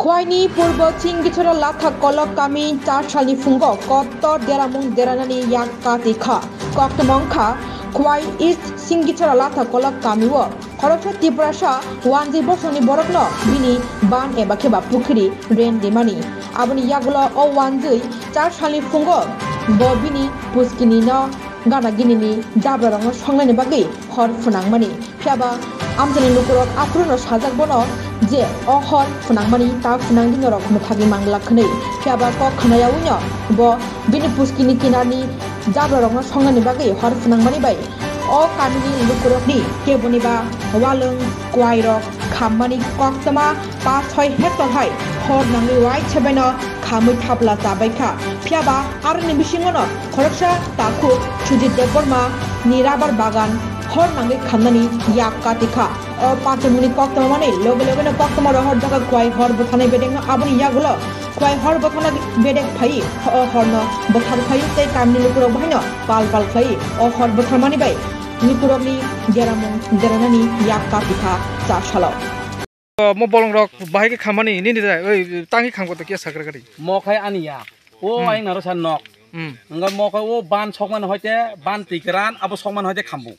Khwaini purbo chingichara latha kolok kami 4 salni fungo kottor deramung deranani yakka tikha koktomongkha Khwai East Singichara latha kolok kami wo Khoroksa Tiprasha wanji bosoni borokno bini ban eba kheba pukhri ren dimani aboni yagulo o wanji 4 salni fungo bo bini puskini no gana ginini jabrarong songlani bagi hor funangmani phaba amjani lukurok apruno sajak bono je ohor funangmani ta funangdi norok muthagi mangla khnei phaba ko khnayawunyo bo bini puskini kinani jabrarong songlani bagi hor funangmani bai o kamini lukurokni keboniba walung kwairok khammani koktama 5-6 hektar hai hor nangni wai chebeno khamui thapla jabaikha phiaba arni bisingono khoroksa taku sujit deborma nirabar bagan hor nangi khamnani yakka tikha o 5 mini koktama mane loge loge na koktama hor daga kwai hor bothanai bedeng aboni yagulo kwai hor bothana bedek phai o horno bothar phai tei kamni lukurok bhaino pal khai o hor bothamani bai lukurokni geramung deranani yakka tikha cha salo mo bolong rok bahai ke khamani ni dai oi tangi kham ko to kia sakra gari mo khai ania o ai naro san nok nga mo khai o ban sokman hoite ban tikran abo sokman hoite khambu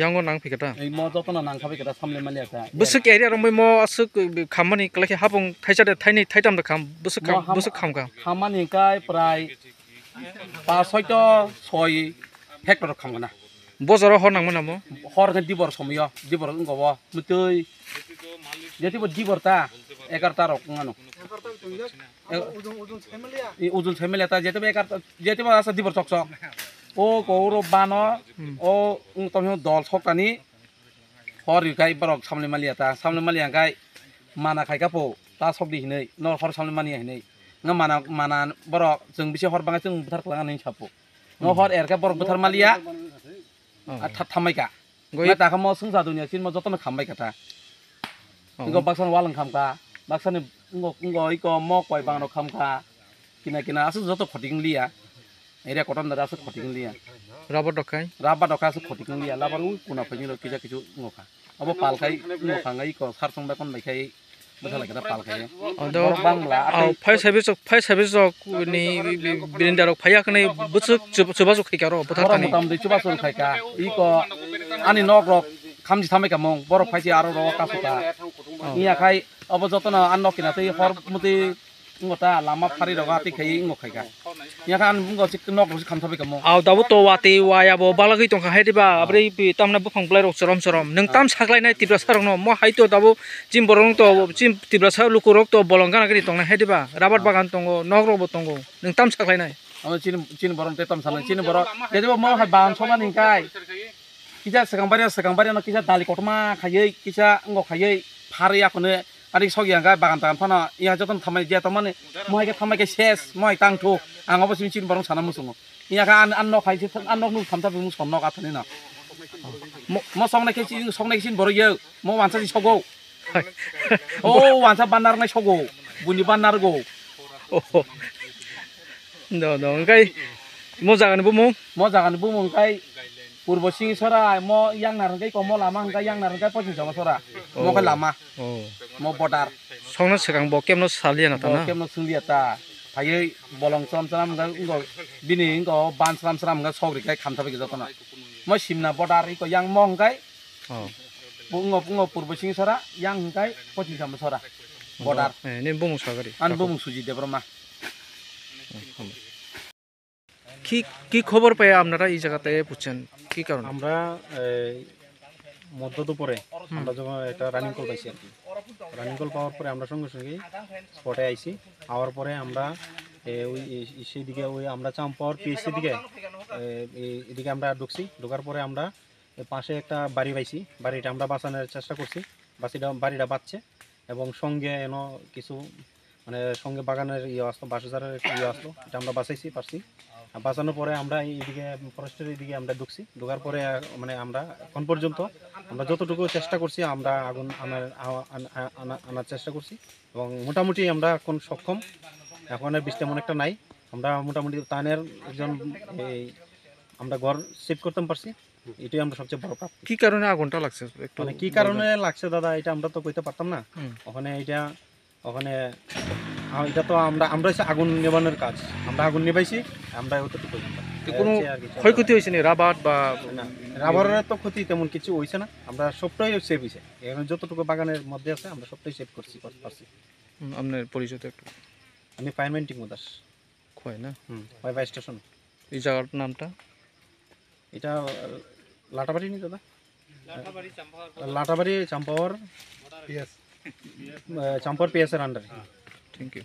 yango nang phikata ei mo jotona nang khabi kata samle mali aka busuk area ro mo asuk khamani klake hapung thaisa de thaini thaitam da kham busuk kham ka khamani kai prai 5-6 hektar khamgana bozoro hor nang manamo hor ga dibor somyo dibor ngobo mutui jadi bo dibor ta 11 rok ngano ujun family ta jete be 11 jete bo asa dibor chok o goro bano o tomyo dol sokani hor gai borok samle mali gai mana khai ka po ta sobdi hinei no hor samle mani hinei nga mana borok jeng bisi hor banga jeng butar klangan ni sapo no hor erka borok butar malia thamai ka na ta ka mo sungsa dunia sin mo jotona khambai ka ta ngo baksan walang khamka baksan ngo iko mo koi bang no khamka kina asu joto khoting liya area koton dara asu khoting liya raba dokai asu khoting liya labar u kuna phani lo kija kichu ngoka abo pal khai ngoka ngai ko sar song ba kon bai khai bothala kata pal khai odo bangla au phai service ni birindar phaya kne busuk chuba chu khai karo bothar tani tam de chuba chu khai ka iko ani nok rok khamji thamai ka mong borok phaisi aro ro ka suka iya khai abo jotona annok kina tei hor muti ngota lama phari roga ti khai ngokai ka iya kan ngo sik nok ro kham thabai ka mong au dabu to wati waya bo balagi tong khai diba abri tamna bufang plai rok sorom nang tam saklai nai tibra sarong no mo haito dabu jim borong to jim tibra sa lukurok to bolongana gari tong na hediba rabat bagan tongo nok ro bo tongo nang tam saklai nai amo chin borong te tam sana chin borong jadi mo ha ban soma ningkai kisa sekang no kisa dali kotma khayei kisa ngo khayei phari akone ari sogi anga bagan tan phana iya joton thamai je to mane moi ke thamai ke ses moi tang thu ang obo chin borong sana musungo iya ka an no khai an no nu thamta bu son no ka thani na mo songnai ke chin borong ye mo wansa ji sogo o wansa banar nai sogo buni banar go no ngai mo jagan bu mo kai purbo singisara mo yang narangai ko mo lama hangka yang narangai pochin sama sora mo ka lama mo bodar songna sekang bo kemno salia na ta na kemno sunglia ta phai bolong salam ga ngo bini ngo ban salam ga sogri kai kham thabe ga jotona mo simna bodar ko yang mong kai bungo purbo singisara yang hangkai pochin sama sora bodar ne bumung sagari an bumung suji debroma কি খবর পাই আপনারা এই জায়গাতে বুঝছেন কি কারণ আমরা মধ্য দুপুরে আমরা যখন একটা রানিং কল পাইছি আর কি রানিং কল পাওয়ার পরে আমরা সঙ্গে সঙ্গে স্পটে আইছি আওয়ার পরে আমরা ওই সেই দিকে ওই আমরা চাম্পাওয়ার পিএসসি দিকে এদিকে আমরা ঢুকছি ঢোকার পরে আমরা পাশে একটা বাড়ি পাইছি বাড়িটা আমরা বাঁচানোর চেষ্টা করছি বাড়িটা বাঁচছে এবং সঙ্গে কিছু মানে সঙ্গে বাগানের আসলো বাঁশঝাড়ের আসলো এটা আমরা বাঁচাইছি পারছি বাঁচানোর পরে আমরা এইদিকে ফরেস্টের এইদিকে আমরা ঢুকছি ঢোকার পরে মানে আমরা এখন পর্যন্ত আমরা যতটুকু চেষ্টা করছি আমরা আগুন আনার চেষ্টা করছি এবং মোটামুটি আমরা এখন সক্ষম এখন আর বৃষ্টি তেমন একটা নাই আমরা মোটামুটি তানের একজন এই আমরা ঘর সেভ করতে পারছি এটাই আমরা সবচেয়ে বড় প্রাপ্তি কি কারণে আগুনটা লাগছে একটু মানে কি কারণে লাগছে দাদা এটা আমরা তো কইতে পারতাম না ওখানে এটা ওখানে এটা তো আমরা হচ্ছে আগুন নেবানোর কাজ, আমরা আগুন নেবাইছি, আমরা অতটুকু পর্যন্ত। কোনো আর কিছু ক্ষয়ক্ষতি হয়েছে নি রাবাট বা না, রাবারের তো ক্ষতি তেমন কিছু হয়েছে না, আমরা সবটাই সেভ হয়েছে। এখানে যতটুকু বাগানের মধ্যে আছে আমরা সবটাই সেভ করতে পারছি। আপনার পরিচয় একটু আমি ফায়ারম্যান টিঙ্কু দাস, ক্ষয় না ফায়ার স্টেশন। এই জায়গার নামটা এটা লাটাবাড়ি নি দাদা? লাটাবাড়ি চাম্পাওয়ার পিএসের আন্ডারে। Thank you.